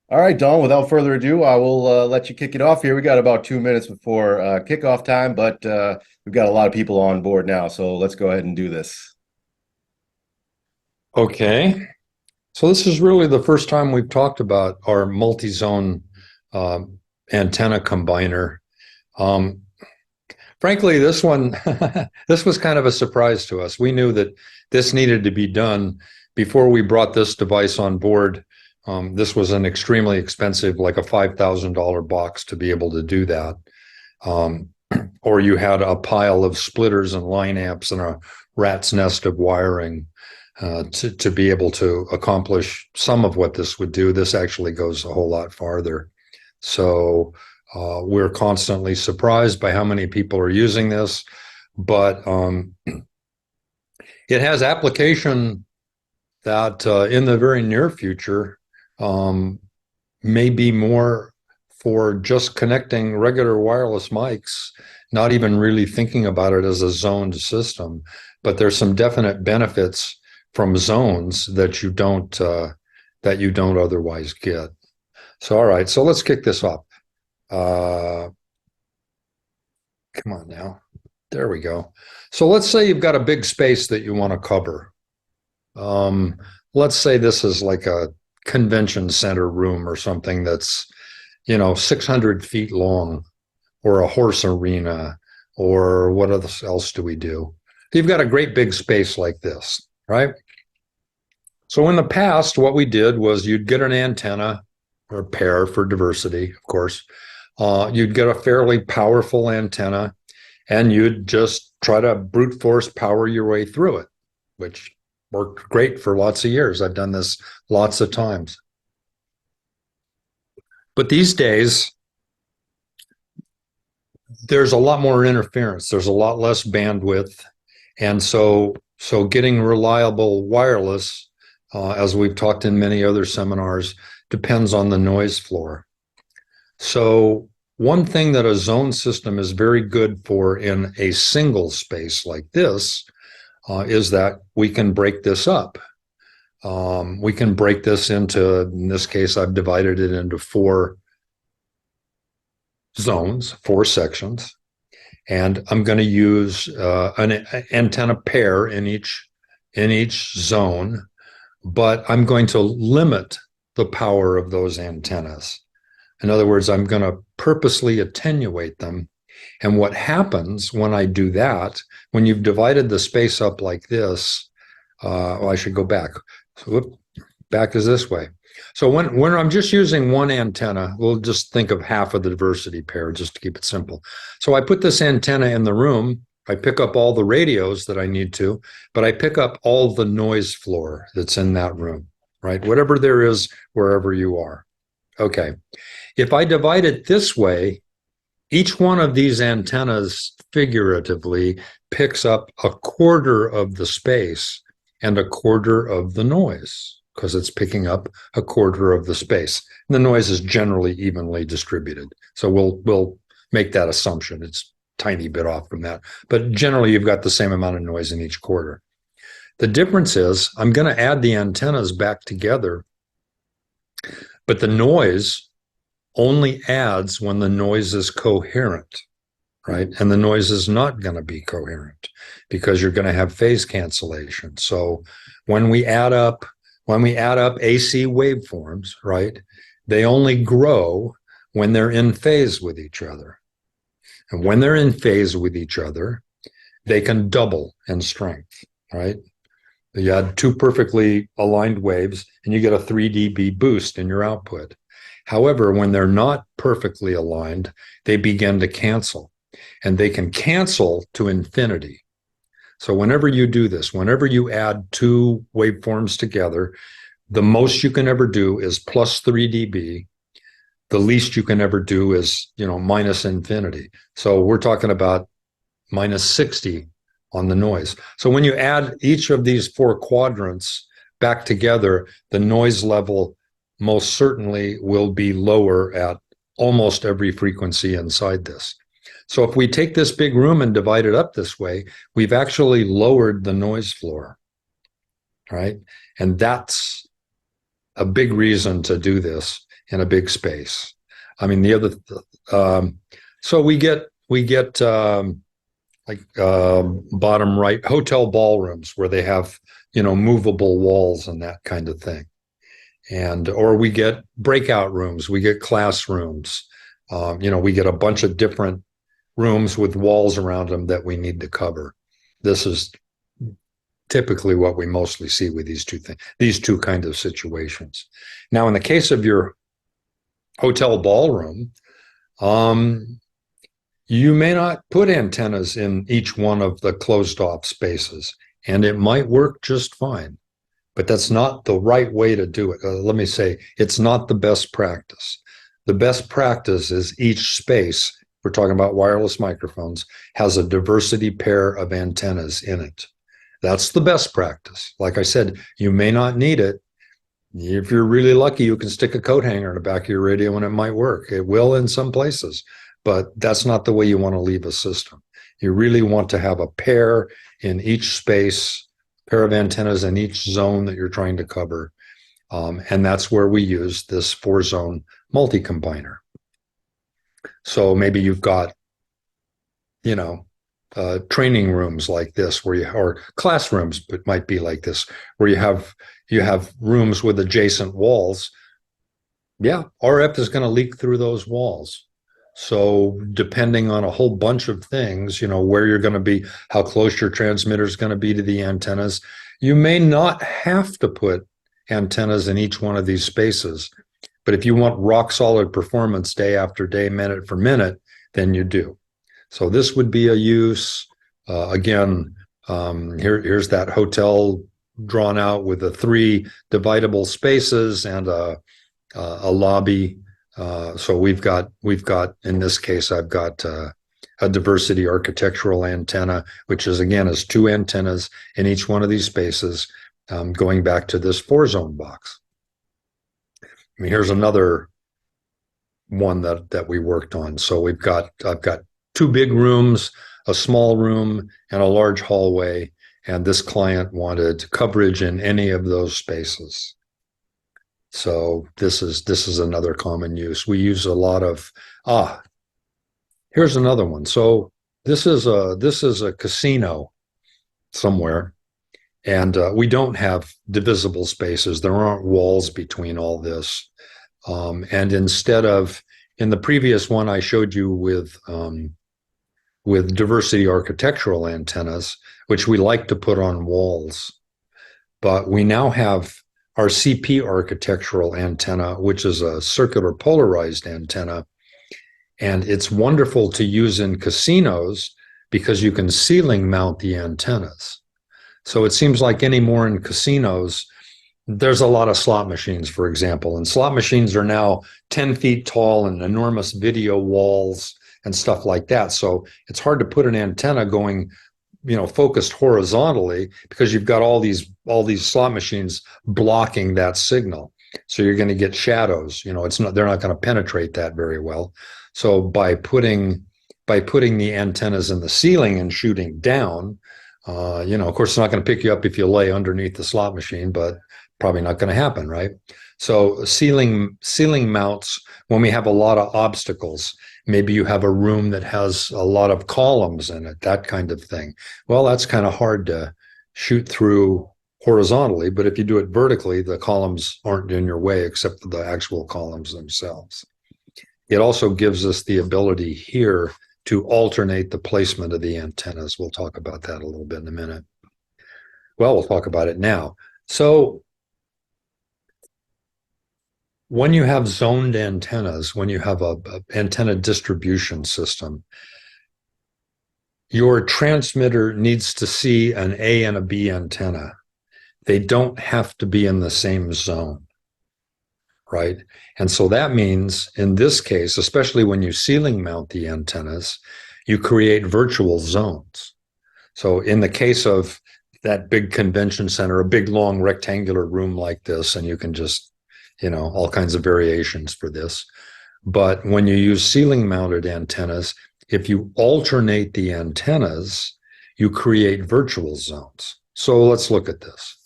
All right, Don, without further ado, I will let you kick it off here. We got about 2 minutes before kickoff time, but we've got a lot of people on board now, so let's go ahead and do this. Okay, so this is really the first time we've talked about our multi-zone uh, antenna combiner. Um, Frankly, this one, this was kind of a surprise to us. We knew that this needed to be done before we brought this device on board. This was an extremely expensive, like a $5,000 box to be able to do that. Um, or you had a pile of splitters and line amps and a rat's nest of wiring to be able to accomplish some of what this would do. This actually goes a whole lot farther. So we're constantly surprised by how many people are using this, but it has application that in the very near future um, may be more for just connecting regular wireless mics, not even really thinking about it as a zoned system. But there's some definite benefits from zones that you don't otherwise get. So all right, so let's kick this off. Uh, Come on now. There we go. So let's say you've got a big space that you want to cover. Um, let's say this is like a convention center room or something that's, 600 feet long, or a horse arena, or what else do we do? You've got a great big space like this, right? So in the past, what we did was you'd get an antenna or pair for diversity, of course. You'd get a fairly powerful antenna and you'd just try to brute force power your way through it, which worked great for lots of years. I've done this lots of times. But these days, there's a lot more interference. There's a lot less bandwidth. And so getting reliable wireless, as we've talked in many other seminars, depends on the noise floor. So one thing that a zone system is very good for in a single space like this is that we can break this up. We can break this into, in this case, I've divided it into 4 zones, 4 sections, and I'm going to use an antenna pair in each zone, but I'm going to limit the power of those antennas. In other words, I'm going to purposely attenuate them. And what happens when I do that, when you've divided the space up like this, I should go back. So, whoop, back is this way. So when I'm just using one antenna, we'll just think of half of the diversity pair just to keep it simple. So I put this antenna in the room. I pick up all the radios that I need to, but I pick up all the noise floor that's in that room, right? Whatever there is, wherever you are. Okay. If I divide it this way, each one of these antennas figuratively picks up a quarter of the space and a quarter of the noise because it's picking up a quarter of the space. And the noise is generally evenly distributed. So we'll make that assumption. It's a tiny bit off from that. But generally, you've got the same amount of noise in each quarter. The difference is I'm going to add the antennas back together, but the noise only adds when the noise is coherent, right? And the noise is not going to be coherent because you're going to have phase cancellation. So when we add up AC waveforms, right, they only grow when they're in phase with each other. And when they're in phase with each other, they can double in strength, right? You had 2 perfectly aligned waves and you get a 3 dB boost in your output. However, when they're not perfectly aligned, they begin to cancel, and they can cancel to infinity. So whenever you do this, whenever you add 2 waveforms together, the most you can ever do is plus 3 dB. The least you can ever do is, minus infinity. So we're talking about minus 60 on the noise. So when you add each of these 4 quadrants back together, the noise level most certainly will be lower at almost every frequency inside this. So if we take this big room and divide it up this way, we've actually lowered the noise floor, right? And that's a big reason to do this. in a big space. I mean, the other, so we get bottom right hotel ballrooms where they have, movable walls and that kind of thing. Or we get breakout rooms, we get classrooms, we get a bunch of different rooms with walls around them that we need to cover. This is typically what we mostly see with these two kind of situations. Now, in the case of your hotel ballroom, you may not put antennas in each one of the closed off spaces, and it might work just fine, but that's not the right way to do it. Let me say, it's not the best practice. The best practice is each space, we're talking about wireless microphones, has a diversity pair of antennas in it. That's the best practice. Like I said, you may not need it. If you're really lucky, you can stick a coat hanger in the back of your radio and it might work. It will in some places, but that's not the way you want to leave a system. You really want to have a pair in each space, pair of antennas in each zone that you're trying to cover. And that's where we use this 4-zone multi-combiner. So maybe you've got, training rooms like this or classrooms, but might be like this, where you have rooms with adjacent walls. Yeah, RF is going to leak through those walls. So depending on a whole bunch of things, where you're going to be, how close your transmitter is going to be to the antennas, you may not have to put antennas in each one of these spaces. But if you want rock solid performance day after day, minute for minute, then you do. So this would be a use. Again, here's that hotel drawn out with the 3 dividable spaces and a lobby. So we've got in this case, I've got a diversity architectural antenna, which is 2 antennas in each one of these spaces, going back to this 4-zone box. I mean, here's another one that we worked on. So I've got 2 big rooms, a small room, and a large hallway. And this client wanted coverage in any of those spaces. So this is another common use. We use a lot of, here's another one. So this is a casino somewhere, and we don't have divisible spaces. There aren't walls between all this. And instead of, in the previous one I showed you with diversity architectural antennas, which we like to put on walls, but we now have our CP architectural antenna, which is a circular polarized antenna. And it's wonderful to use in casinos because you can ceiling mount the antennas. So it seems like anymore in casinos, there's a lot of slot machines, for example, and slot machines are now 10 feet tall and enormous video walls and stuff like that. So it's hard to put an antenna going, focused horizontally because you've got all these slot machines blocking that signal. So you're going to get shadows. They're not going to penetrate that very well. So by putting the antennas in the ceiling and shooting down, of course, it's not going to pick you up if you lay underneath the slot machine, but probably not going to happen, right? So ceiling mounts, when we have a lot of obstacles, maybe you have a room that has a lot of columns in it, that kind of thing. Well, that's kind of hard to shoot through horizontally, but if you do it vertically, the columns aren't in your way except for the actual columns themselves. It also gives us the ability here to alternate the placement of the antennas. We'll talk about that a little bit in a minute. Well, we'll talk about it now. So when you have zoned antennas, when you have a antenna distribution system, your transmitter needs to see an A and a B antenna. They don't have to be in the same zone, right? And so that means in this case, especially when you ceiling mount the antennas, you create virtual zones. So in the case of that big convention center, a big long rectangular room like this, and you can just, all kinds of variations for this. But when you use ceiling mounted antennas, if you alternate the antennas, you create virtual zones. So let's look at this.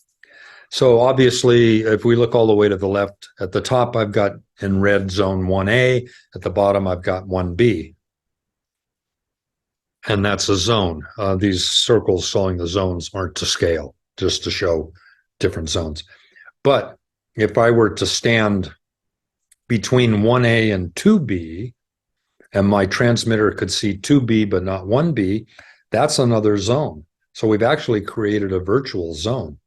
So obviously, if we look all the way to the left, at the top, I've got in red zone 1A. At the bottom, I've got 1B. And that's a zone. These circles showing the zones aren't to scale, just to show different zones. But if I were to stand between 1A and 2B, and my transmitter could see 2B but not 1B, that's another zone. So we've actually created a virtual zone.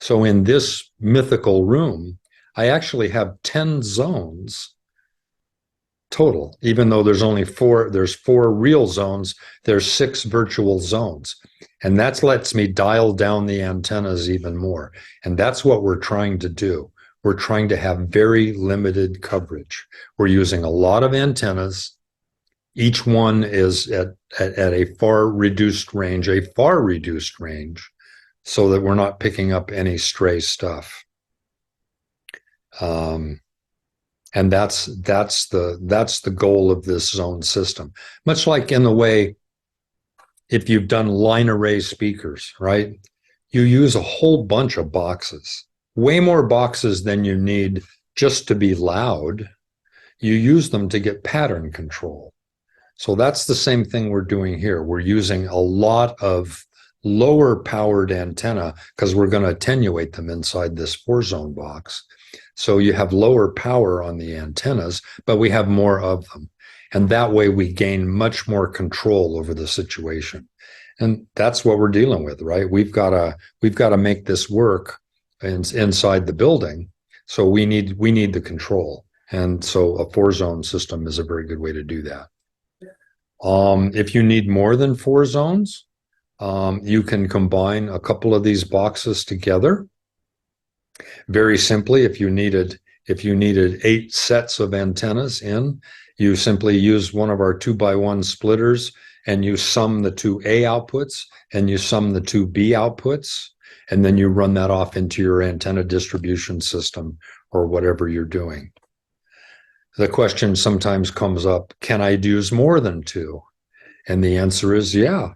So in this mythical room, I actually have 10 zones total. Even though there's only there's 4 real zones, there's 6 virtual zones. And that lets me dial down the antennas even more. And that's what we're trying to do. We're trying to have very limited coverage. We're using a lot of antennas. Each one is at a far reduced range, so that we're not picking up any stray stuff. And that's the goal of this zone system. Much like in the way, if you've done line array speakers, right? You use a whole bunch of boxes, way more boxes than you need just to be loud. You use them to get pattern control. So that's the same thing we're doing here. We're using a lot of lower powered antenna because we're going to attenuate them inside this 4-zone box. So you have lower power on the antennas, but we have more of them. And that way we gain much more control over the situation. And that's what we're dealing with, right? We've got to make this work inside the building. So we need the control. And so a 4-zone system is a very good way to do that. If you need more than 4 zones, you can combine a couple of these boxes together. Very simply, if you needed 8 sets of antennas in, you simply use one of our 2x1 splitters and you sum the 2A outputs and you sum the 2B outputs, and then you run that off into your antenna distribution system or whatever you're doing. The question sometimes comes up, can I use more than 2? And the answer is, yeah,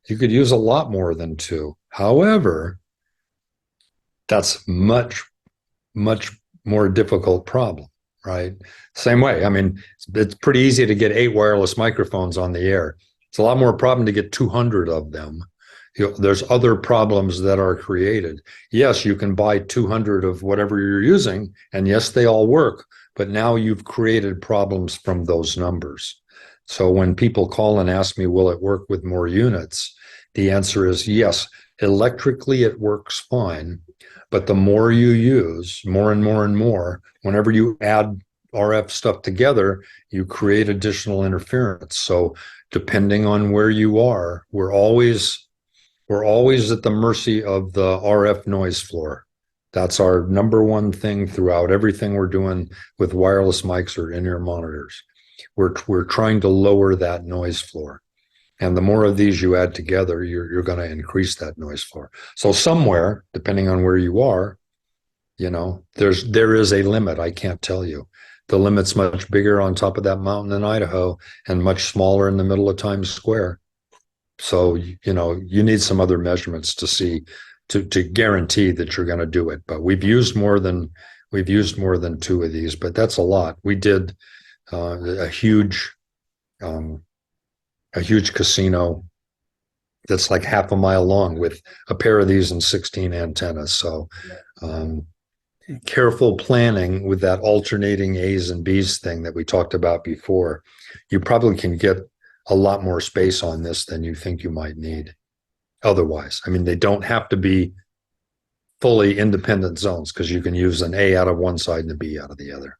you could use a lot more than 2. However, that's much, much more difficult problem, right? Same way. I mean, it's pretty easy to get 8 wireless microphones on the air. It's a lot more problem to get 200 of them. There's other problems that are created. Yes, you can buy 200 of whatever you're using, and yes, they all work, but now you've created problems from those numbers. So when people call and ask me, will it work with more units? The answer is yes. Electrically, it works fine, but the more you use, more and more and more, whenever you add RF stuff together, you create additional interference. So depending on where you are, we're always at the mercy of the RF noise floor. That's our number one thing throughout everything we're doing with wireless mics or in-ear monitors. We're trying to lower that noise floor. And the more of these you add together, you're going to increase that noise floor. So somewhere, depending on where you are, there is a limit. I can't tell you. The limit's much bigger on top of that mountain in Idaho and much smaller in the middle of Times Square. So, you need some other measurements to guarantee that you're going to do it. But we've used more than 2 of these, but that's a lot. We did a huge casino that's like half a mile long with a pair of these and 16 antennas. So careful planning with that alternating A's and B's thing that we talked about before, you probably can get a lot more space on this than you think you might need otherwise. I mean, they don't have to be fully independent zones because you can use an A out of one side and a B out of the other.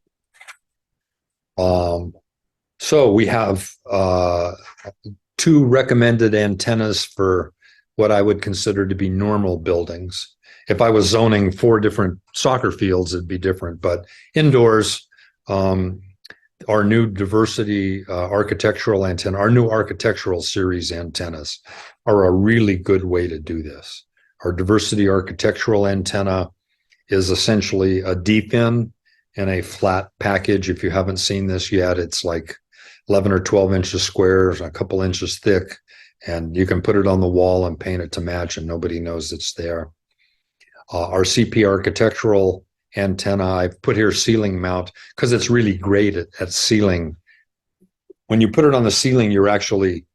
So we have 2 recommended antennas for what I would consider to be normal buildings. If I was zoning 4 different soccer fields, it'd be different. But indoors, our new diversity architectural antenna, our new architectural series antennas are a really good way to do this. Our diversity architectural antenna is essentially a D-fin and a flat package. If you haven't seen this yet, it's like 11 or 12 inches square, a couple inches thick, and you can put it on the wall and paint it to match and nobody knows it's there. Our CP architectural antenna, I've put here ceiling mount because it's really great at ceiling. When you put it on the ceiling, you're actually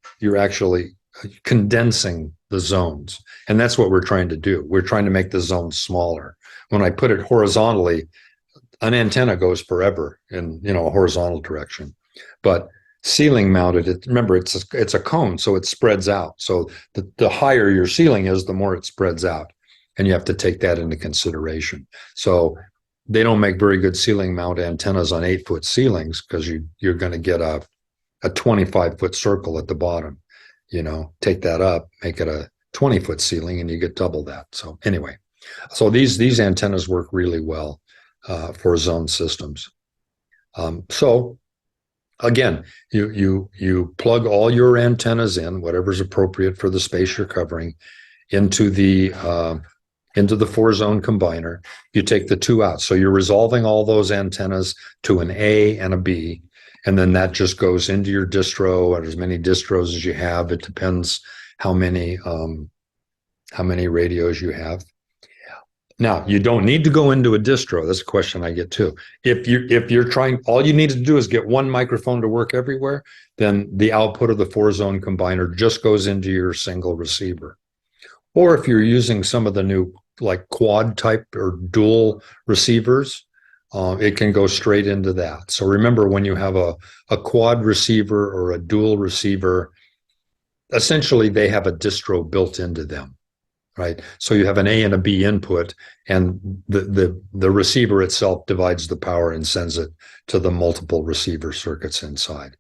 condensing the zones. And that's what we're trying to do. We're trying to make the zones smaller. When I put it horizontally, an antenna goes forever in a horizontal direction. But ceiling mounted, remember it's a cone, so it spreads out. So the higher your ceiling is, the more it spreads out. And you have to take that into consideration. So they don't make very good ceiling mount antennas on 8-foot ceilings because you're going to get a 25-foot circle at the bottom. Take that up, make it a 20-foot ceiling, and you get double that. So anyway, so these antennas work really well for zone systems. So again, you plug all your antennas in, whatever's appropriate for the space you're covering, into the 4-zone combiner. You take the 2 out. So you're resolving all those antennas to an A and a B, and then that just goes into your distro, or as many distros as you have. It depends how many radios you have. Now, you don't need to go into a distro. That's a question I get too. If you're trying, all you need to do is get one microphone to work everywhere, then the output of the 4-zone combiner just goes into your single receiver. Or if you're using some of the new like quad type or dual receivers, it can go straight into that. So remember, when you have a quad receiver or a dual receiver, essentially they have a distro built into them. Right. So you have an A and a B input, and the receiver itself divides the power and sends it to the multiple receiver circuits inside.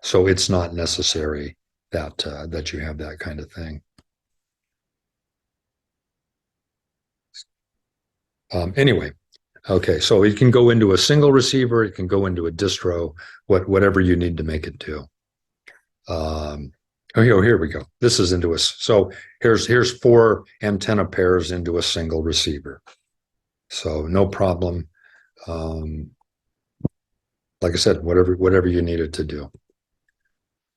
So it's not necessary that you have that kind of thing. Anyway, okay. So it can go into a single receiver. It can go into a distro, whatever you need to make it do. Here we go. This is into so here's 4 antenna pairs into a single receiver. So no problem. Like I said, whatever you need it to do.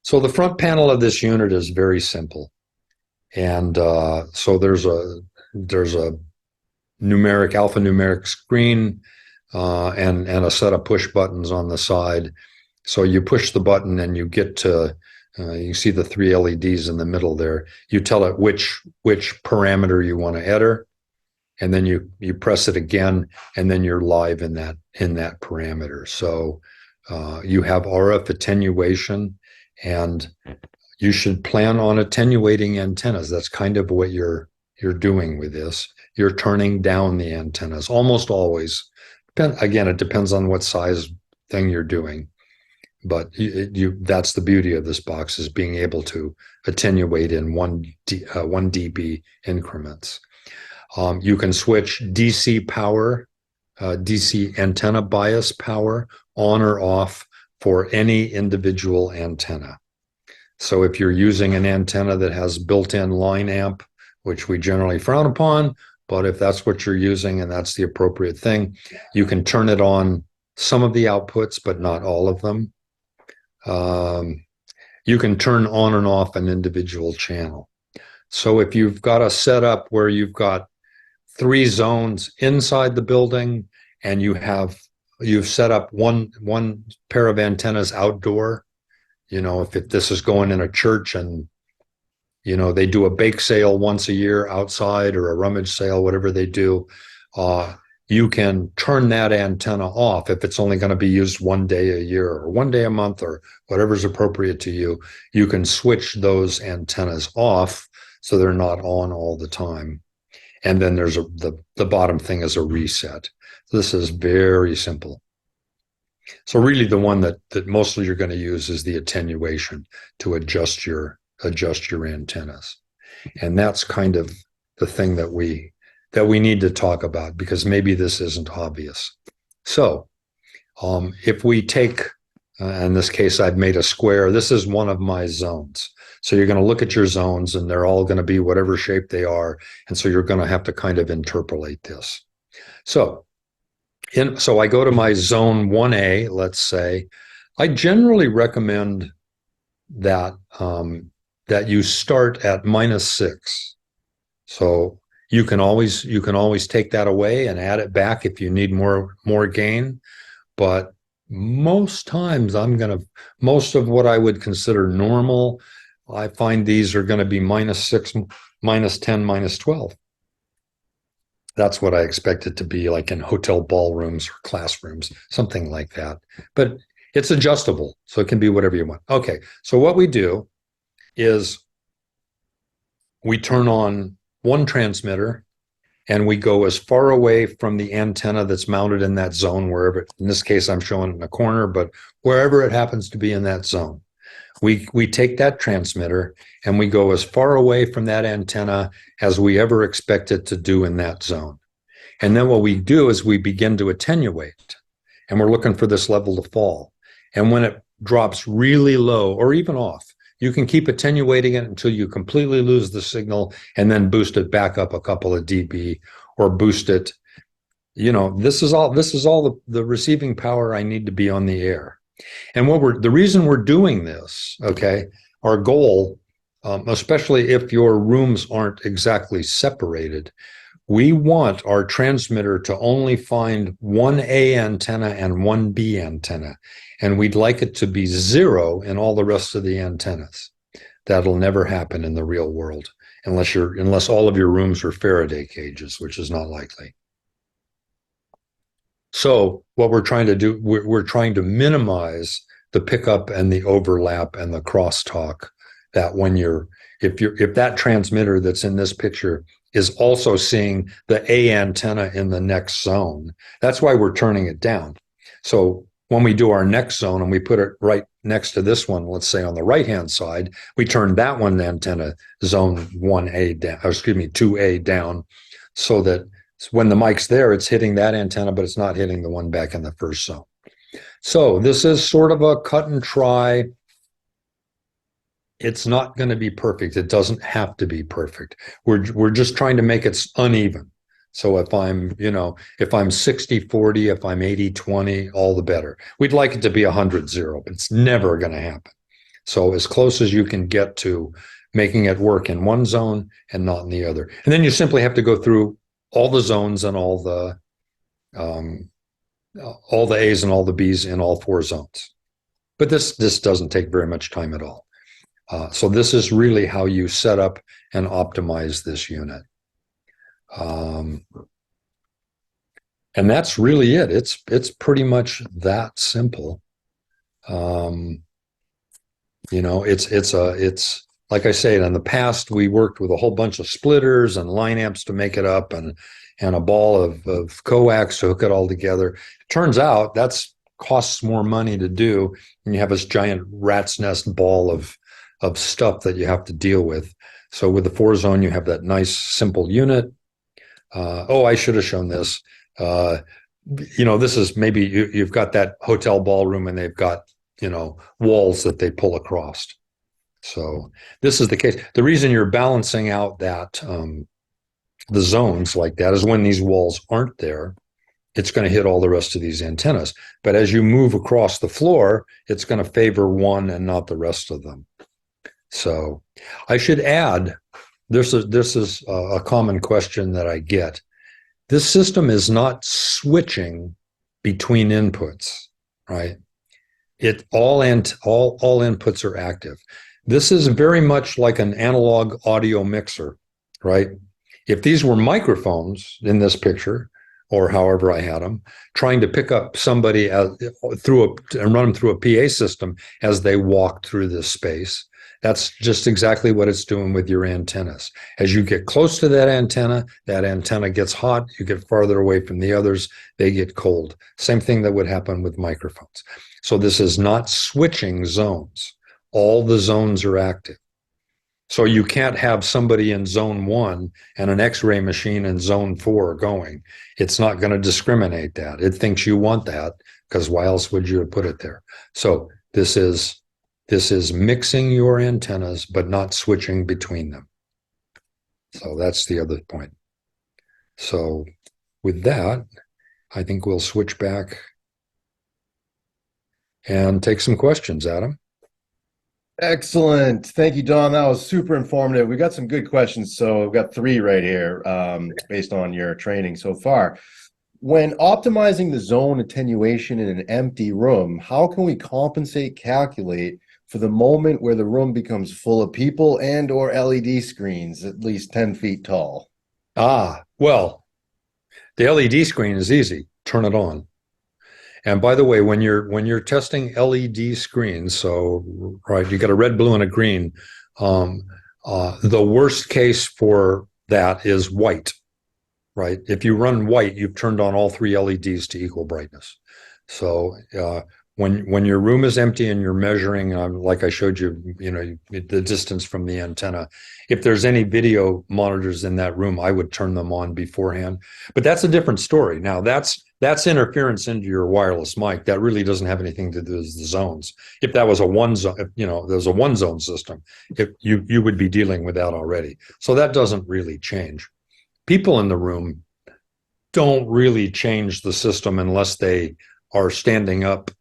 So the front panel of this unit is very simple. And so there's a alphanumeric screen and a set of push buttons on the side. So you push the button and you get to you see the 3 LEDs in the middle there. You tell it which parameter you want to enter, and then you press it again, and then you're live in that parameter. So you have RF attenuation, and you should plan on attenuating antennas. That's kind of what you're doing with this. You're turning down the antennas almost always. Again, it depends on what size thing you're doing. But that's the beauty of this box, is being able to attenuate in 1 dB increments. You can switch DC power, DC antenna bias power on or off for any individual antenna. So if you're using an antenna that has built-in line amp, which we generally frown upon, but if that's what you're using and that's the appropriate thing, you can turn it on some of the outputs, but not all of them. You can turn on and off an individual channel. So if you've got a setup where you've got 3 zones inside the building, and you've set up one pair of antennas outdoor, if this is going in a church and they do a bake sale once a year outside, or a rummage sale, whatever they do, you can turn that antenna off if it's only going to be used 1 day a year or 1 day a month or whatever's appropriate to you. You can switch those antennas off so they're not on all the time. And then there's the bottom thing is a reset. This is very simple. So really the one that mostly you're going to use is the attenuation to adjust your antennas. And that's kind of the thing that we need to talk about, because maybe this isn't obvious. So if we take, in this case, I've made a square. This is one of my zones. So you're going to look at your zones, and they're all going to be whatever shape they are. And so you're going to have to kind of interpolate this. So I go to my zone 1A, let's say. I generally recommend that, that you start at -6. So You can always take that away and add it back if you need more gain. But most times most of what I would consider normal, I find these are going to be -6, -10, -12. That's what I expect it to be like in hotel ballrooms or classrooms, something like that. But it's adjustable, so it can be whatever you want. Okay, so what we do is we turn on one transmitter and we go as far away from the antenna that's mounted in that zone, wherever, in this case, I'm showing in a corner, but wherever it happens to be in that zone. We take that transmitter and we go as far away from that antenna as we ever expect it to do in that zone. And then what we do is we begin to attenuate, and we're looking for this level to fall. And when it drops really low or even off, you can keep attenuating it until you completely lose the signal and then boost it back up a couple of dB or boost it. This is all the receiving power I need to be on the air. And the reason we're doing this, okay, our goal, especially if your rooms aren't exactly separated, we want our transmitter to only find one A antenna and one B antenna, and we'd like it to be 0 in all the rest of the antennas. That'll never happen in the real world unless all of your rooms are Faraday cages, which is not likely. So what we're trying to do, we're trying to minimize the pickup and the overlap and the crosstalk. That if that transmitter that's in this picture is also seeing the A antenna in the next zone, that's why we're turning it down. So when we do our next zone and we put it right next to this one, let's say on the right-hand side, we turn that one antenna zone 1A down, 2A down, so that when the mic's there, it's hitting that antenna, but it's not hitting the one back in the first zone. So this is sort of a cut and try. It's not going to be perfect. It doesn't have to be perfect. We're just trying to make it uneven. So if I'm 60-40, if I'm 80-20, all the better. We'd like it to be 100-0, but it's never going to happen. So as close as you can get to making it work in one zone and not in the other. And then you simply have to go through all the zones and all the A's and all the B's in all 4 zones. But this doesn't take very much time at all. So this is really how you set up and optimize this unit. And that's really it. It's pretty much that simple. It's like I say, in the past, we worked with a whole bunch of splitters and line amps to make it up and a ball of coax to hook it all together. Turns out that's costs more money to do, and you have this giant rat's nest ball of stuff that you have to deal with. So with the 4-zone, you have that nice simple unit. I should have shown this. This is maybe you've got that hotel ballroom and they've got, walls that they pull across. So this is the case. The reason you're balancing out that the zones like that is when these walls aren't there, it's going to hit all the rest of these antennas. But as you move across the floor, it's going to favor one and not the rest of them. So I should add, this is a common question that I get. This system is not switching between inputs, right? All inputs are active. This is very much like an analog audio mixer, right? If these were microphones in this picture, or however I had them, trying to pick up somebody and run them through a PA system as they walk through this space, that's just exactly what it's doing with your antennas. As you get close to that antenna gets hot. You get farther away from the others, they get cold. Same thing that would happen with microphones. So this is not switching zones. All the zones are active. So you can't have somebody in zone 1 and an X-ray machine in zone 4 going. It's not going to discriminate that. It thinks you want that, because why else would you put it there? So this is mixing your antennas, but not switching between them. So that's the other point. So with that, I think we'll switch back and take some questions, Adam. Excellent. Thank you, Don. That was super informative. We got some good questions. So we've got three right here, based on your training so far. When optimizing the zone attenuation in an empty room, how can we calculate for the moment where the room becomes full of people and or LED screens at least 10 feet tall? Well, the LED screen is easy. Turn it on. And by the way, when you're testing LED screens, so right, you got a red, blue, and a green. Um, the worst case for that is white, right? If you run white, you've turned on all three LEDs to equal brightness. So when your room is empty and you're measuring, like I showed you, the distance from the antenna, if there's any video monitors in that room, I would turn them on beforehand. But that's a different story. Now that's interference into your wireless mic. That really doesn't have anything to do with the zones. If that was a one zone, there's a one zone system, if you would be dealing with that already. So that doesn't really change. People in the room don't really change the system unless they are standing up,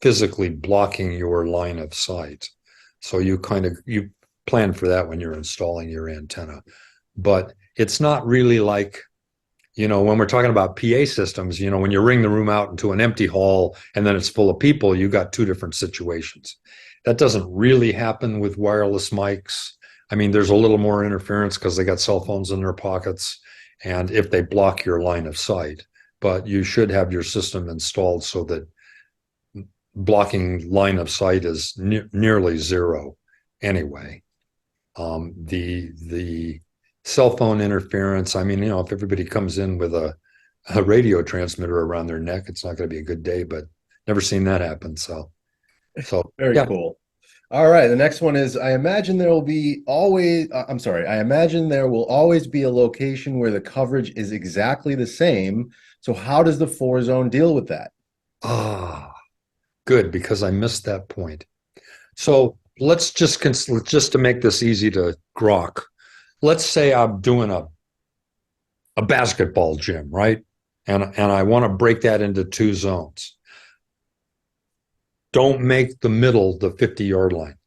physically blocking your line of sight. So you plan for that when you're installing your antenna. But it's not really like, when we're talking about PA systems, when you ring the room out into an empty hall and then it's full of people, you got two different situations. That doesn't really happen with wireless mics. I mean, there's a little more interference because they got cell phones in their pockets and if they block your line of sight, but you should have your system installed so that blocking line of sight is nearly zero anyway. The cell phone interference, I mean, if everybody comes in with a radio transmitter around their neck, it's not going to be a good day, but never seen that happen. So Very yeah. cool. All right, the next one is I imagine there will be always, I'm sorry, I imagine there will always be a location where the coverage is exactly the same. So how does the four zone deal with that? Ah, good, because I missed that point. So let's just to make this easy to grok. Let's say I'm doing a basketball gym, right? And I want to break that into two zones. Don't make the middle the 50-yard line.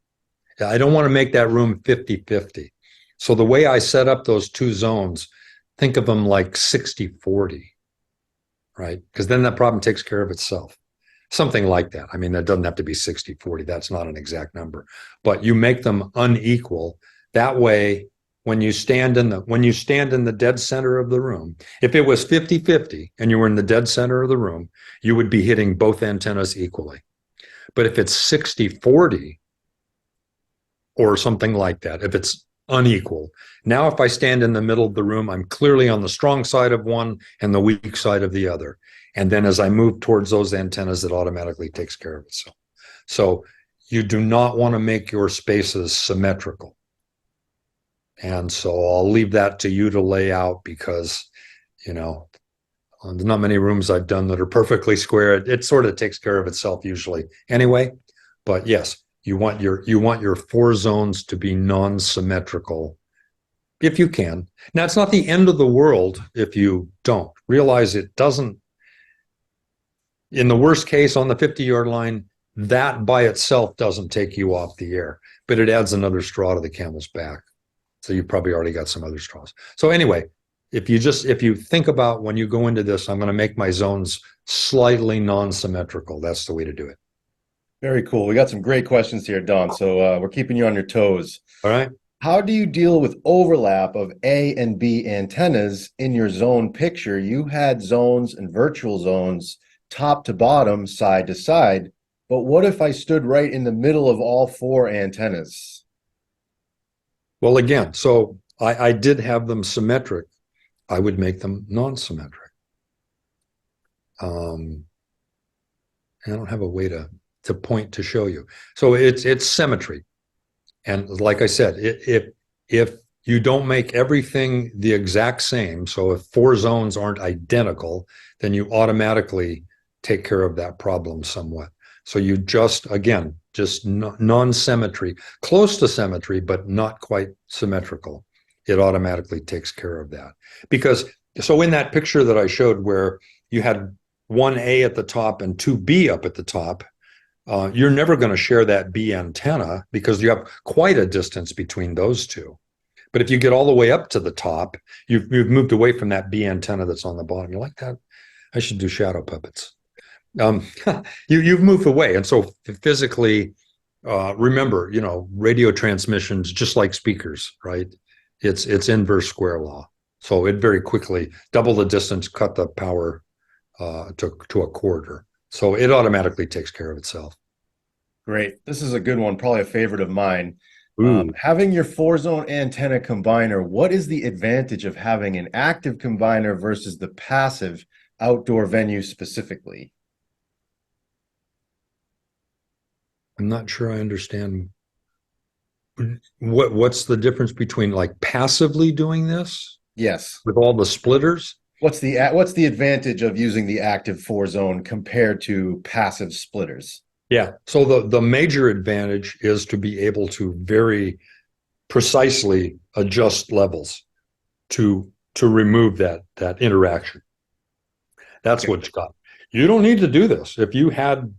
I don't want to make that room 50-50. So the way I set up those two zones, think of them like 60-40, right? Because then that problem takes care of itself. Something like that. I mean, that doesn't have to be 60-40. That's not an exact number. But you make them unequal. That way, when you stand in the dead center of the room, if it was 50-50 and you were in the dead center of the room, you would be hitting both antennas equally. But if it's 60-40 or something like that, if it's unequal, now if I stand in the middle of the room, I'm clearly on the strong side of one and the weak side of the other. And then as I move towards those antennas, it automatically takes care of itself. So you do not want to make your spaces symmetrical. And so I'll leave that to you to lay out because, there's not many rooms I've done that are perfectly square. It sort of takes care of itself usually anyway. But yes, you want your four zones to be non-symmetrical if you can. Now, it's not the end of the world if you don't. Realize it doesn't. In the worst case, on the 50-yard line, that by itself doesn't take you off the air, but it adds another straw to the camel's back. So you've probably already got some other straws. So anyway, if you think about when you go into this, I'm going to make my zones slightly non-symmetrical. That's the way to do it. Very cool. We got some great questions here, Don. So we're keeping you on your toes. All right. How do you deal with overlap of A and B antennas in your zone picture? You had zones and virtual zones top to bottom, side to side. But what if I stood right in the middle of all four antennas? Well, again, so I did have them symmetric. I would make them non-symmetric. I don't have a way to point to show you. So it's symmetry. And like I said, if you don't make everything the exact same, so if four zones aren't identical, then you automatically take care of that problem somewhat. So you just non-symmetry, close to symmetry, but not quite symmetrical. It automatically takes care of that. Because, so in that picture that I showed where you had 1A at the top and 2B up at the top, you're never going to share that B antenna because you have quite a distance between those two. But if you get all the way up to the top, you've moved away from that B antenna that's on the bottom. You like that? I should do shadow puppets. Um, you've moved away, and so physically, remember, radio transmissions just like speakers, right? It's inverse square law. So it very quickly double the distance, cut the power to a quarter. So it automatically takes care of itself. Great. This is a good one, probably a favorite of mine. Ooh. Having your 4-zone antenna combiner, what is the advantage of having an active combiner versus the passive outdoor venue specifically? I'm not sure I understand what's the difference between like passively doing this Yes. with all the splitters. What's the advantage of using the active 4-zone compared to passive splitters? Yeah. So the major advantage is to be able to very precisely adjust levels to remove that interaction. That's Okay. what you got. You don't need to do this. If you had,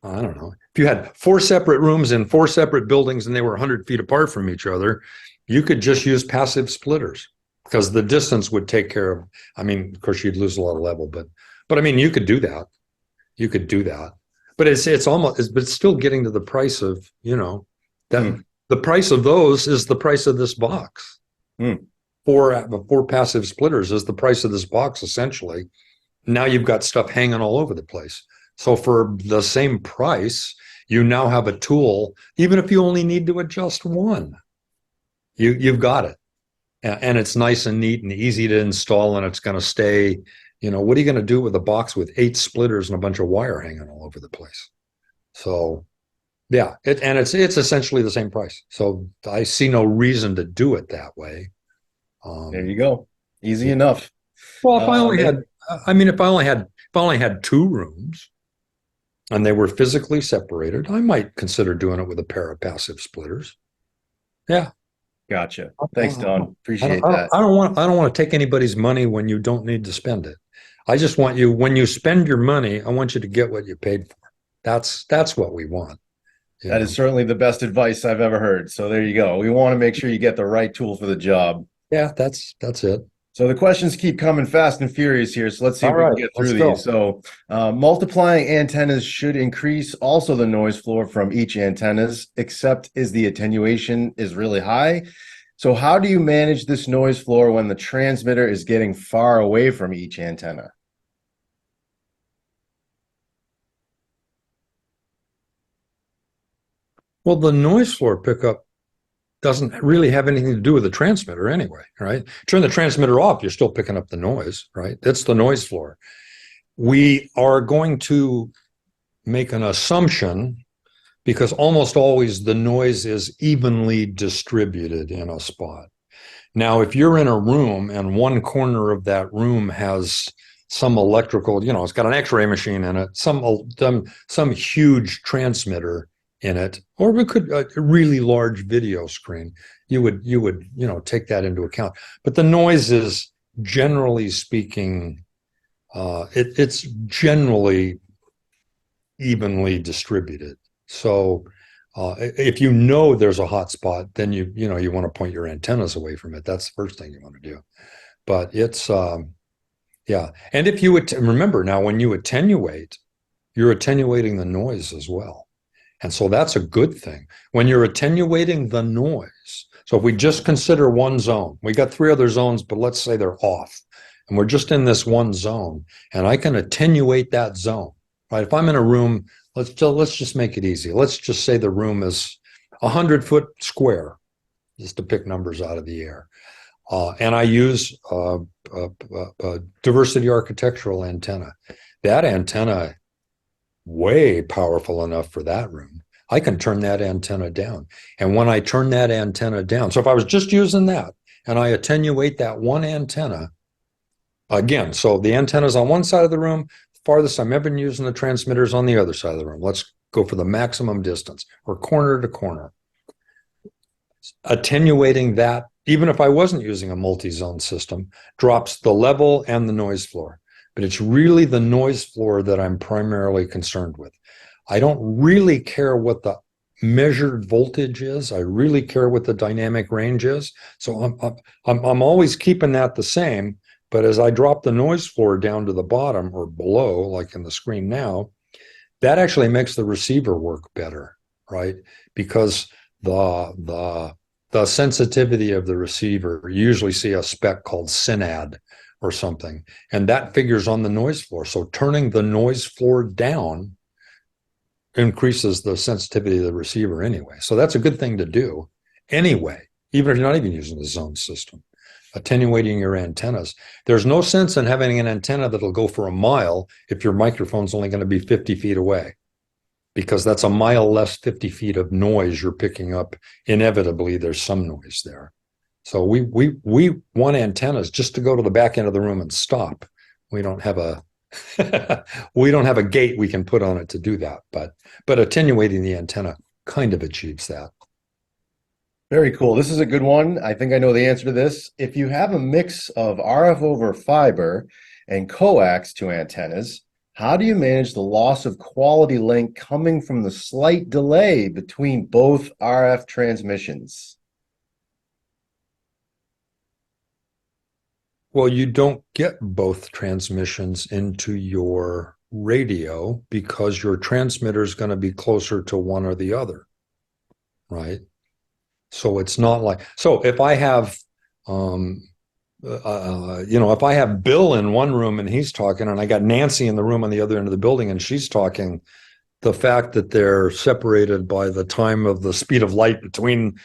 I don't know, if you had 4 separate rooms in 4 separate buildings and they were 100 feet apart from each other, you could just use passive splitters because the distance would take care of. I mean, of course, you'd lose a lot of level, but I mean, you could do that. You could do that, but it's almost, but it's still getting to the price of, that the price of those is the price of this box. Four passive splitters is the price of this box, essentially. Now you've got stuff hanging all over the place. So for the same price, you now have a tool, even if you only need to adjust one, you've got it. And it's nice and neat and easy to install, and it's going to stay. What are you going to do with a box with 8 splitters and a bunch of wire hanging all over the place? So, yeah, it's essentially the same price. So I see no reason to do it that way. There you go. Easy Yeah. enough. Well, if I only had, I mean, if I only had 2 rooms and they were physically separated, I might consider doing it with a pair of passive splitters. Yeah. Gotcha. Thanks, Don. I Appreciate that. don't want to take anybody's money when you don't need to spend it. I just want you, when you spend your money, I want you to get what you paid for. That's what we want. That is certainly the best advice I've ever heard. So there you go. We want to make sure you get the right tool for the job. Yeah, that's it. So the questions keep coming fast and furious here. So let's see if we can get through these. So multiplying antennas should increase also the noise floor from each antennas, except is the attenuation is really high. So how do you manage this noise floor when the transmitter is getting far away from each antenna? Well, the noise floor pickup doesn't really have anything to do with the transmitter anyway, right? Turn the transmitter off, you're still picking up the noise, right? That's the noise floor. We are going to make an assumption because almost always the noise is evenly distributed in a spot. Now, if you're in a room and one corner of that room has some electrical, it's got an X-ray machine in it, some huge transmitter in it, or we could a really large video screen, you would take that into account. But the noise is generally speaking, it's generally evenly distributed. So if there's a hot spot, then you want to point your antennas away from it. That's the first thing you want to do. But it's yeah. And if you would remember now, when you attenuate, you're attenuating the noise as well. And so that's a good thing. When you're attenuating the noise, so if we just consider one zone, we got 3 other zones, but let's say they're off, and we're just in this one zone, and I can attenuate that zone, right? If I'm in a room, let's just make it easy. Let's just say the room is 100-foot square, just to pick numbers out of the air. And I use a diversity architectural antenna. That antenna, way powerful enough for that room. I can turn that antenna down. And when I turn that antenna down, so if I was just using that and I attenuate that one antenna, again, so the antenna's on one side of the room, farthest I'm ever using the transmitters on the other side of the room. Let's go for the maximum distance or corner to corner. Attenuating that, even if I wasn't using a multi-zone system, drops the level and the noise floor. but it's really the noise floor that I'm primarily concerned with. I don't really care what the measured voltage is. I really care what the dynamic range is. So I'm always keeping that the same. But as I drop the noise floor down to the bottom or below, like in the screen now, that actually makes the receiver work better, right? Because the sensitivity of the receiver, you usually see a spec called SYNAD or something, and that figures on the noise floor. So turning the noise floor down increases the sensitivity of the receiver anyway. So that's a good thing to do anyway, even if you're not even using the zone system. Attenuating your antennas. There's no sense in having an antenna that'll go for a mile if your microphone's only going to be 50 feet away, because that's a mile less 50 feet of noise you're picking up. Inevitably, there's some noise there. So we want antennas just to go to the back end of the room and stop. We don't have a we don't have a gate we can put on it to do that, but attenuating the antenna kind of achieves that. Very cool. This is a good one. I think I know the answer to this. If you have a mix of RF over fiber and coax to antennas, how do you manage the loss of quality link coming from the slight delay between both RF transmissions? Well, you don't get both transmissions into your radio because your transmitter is going to be closer to one or the other, right? So it's not like, so if I have, if I have Bill in one room and he's talking, and I got Nancy in the room on the other end of the building and she's talking, the fact that they're separated by the time of the speed of light between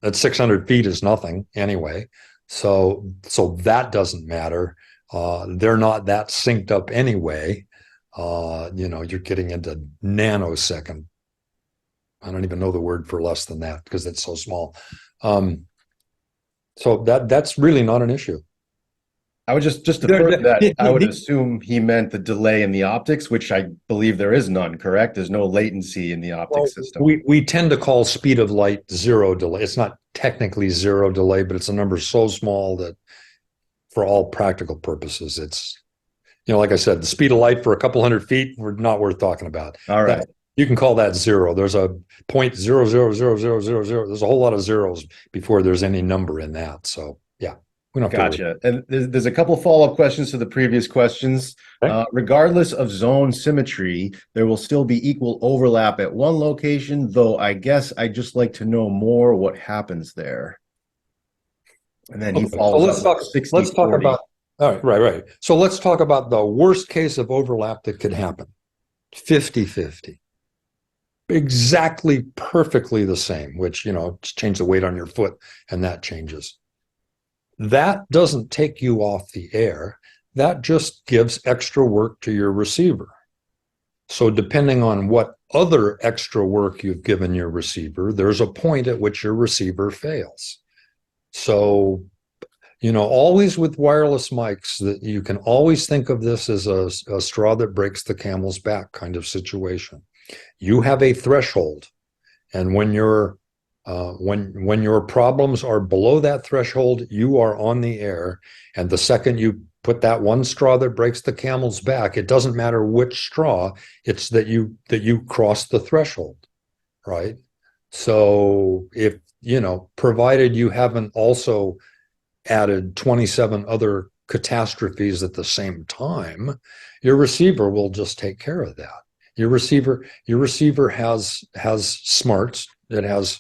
at 600 feet is nothing anyway. So that doesn't matter. They're not that synced up anyway. You're getting into nanosecond. I don't even know the word for less than that because it's so small. So that's really not an issue. I would just to further that, I would assume he meant the delay in the optics, which I believe there is none, correct? There's no latency in the optics system. We tend to call speed of light zero delay. It's not technically zero delay, but it's a number so small that for all practical purposes, it's, like I said, the speed of light for a couple hundred feet, we're not worth talking about. All right. You can call that zero. There's a 0.00000. There's a whole lot of zeros before there's any number in that. So yeah, we don't have to worry. Gotcha. And there's a couple follow-up questions to the previous questions. Okay. Regardless of zone symmetry, there will still be equal overlap at one location, though I guess I'd just like to know more what happens there. And then he follows up with 60, let's talk 40. about, all right, right. So let's talk about the worst case of overlap that could happen. 50-50. Exactly perfectly the same, which, just change the weight on your foot and that changes. That doesn't take you off the air. That just gives extra work to your receiver. So depending on what other extra work you've given your receiver, there's a point at which your receiver fails. So, always with wireless mics, that you can always think of this as a straw that breaks the camel's back kind of situation. You have a threshold, and when your problems are below that threshold, you are on the air. And the second you put that one straw that breaks the camel's back, it doesn't matter which straw, it's that you cross the threshold, right? So if, provided you haven't also added 27 other catastrophes at the same time, your receiver will just take care of that. Your receiver has smarts. It has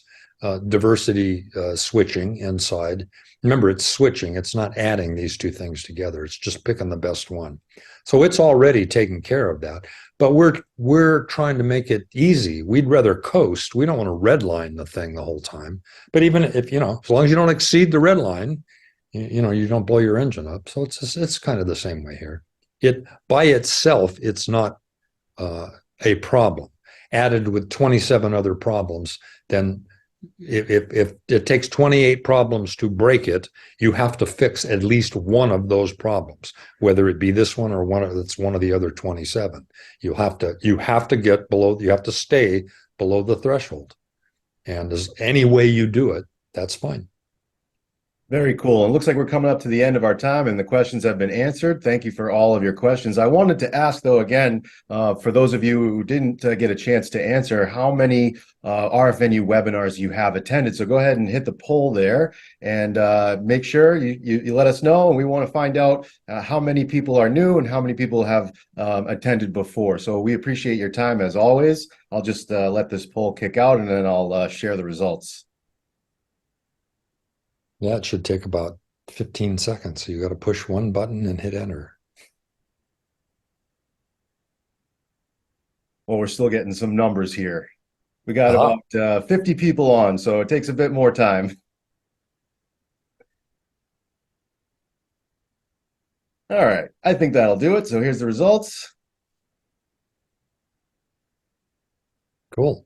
diversity switching inside. Remember, it's switching. It's not adding these two things together. It's just picking the best one. So it's already taking care of that. But we're trying to make it easy. We'd rather coast. We don't want to redline the thing the whole time. But even if, as long as you don't exceed the red line, you don't blow your engine up. So it's kind of the same way here. It by itself, it's not a problem. Added with 27 other problems, then if it takes 28 problems to break it, you have to fix at least one of those problems, whether it be this one or one of the other 27. You have to get below. You have to stay below the threshold, and as any way you do it, that's fine. Very cool. It looks like we're coming up to the end of our time and the questions have been answered. Thank you for all of your questions. I wanted to ask, though, again, for those of you who didn't get a chance to answer, how many RFNU webinars you have attended. So go ahead and hit the poll there and make sure you let us know. And we want to find out how many people are new and how many people have attended before. So we appreciate your time as always. I'll just let this poll kick out and then I'll share the results. Yeah, it should take about 15 seconds. So you got to push one button and hit enter. Well, we're still getting some numbers here. We got about 50 people on, so it takes a bit more time. All right, I think that'll do it. So here's the results. Cool.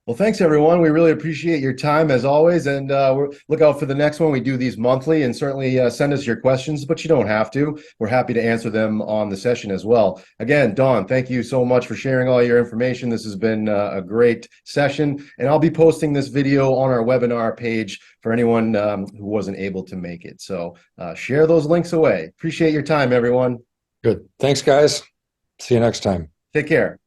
Well, thanks everyone. We really appreciate your time as always, and look out for the next one. We do these monthly, and certainly send us your questions, but you don't have to. We're happy to answer them on the session as well. Again, Dawn, thank you so much for sharing all your information. This has been a great session, and I'll be posting this video on our webinar page for anyone who wasn't able to make it. So share those links away. Appreciate your time, everyone. Good. Thanks, guys. See you next time. Take care.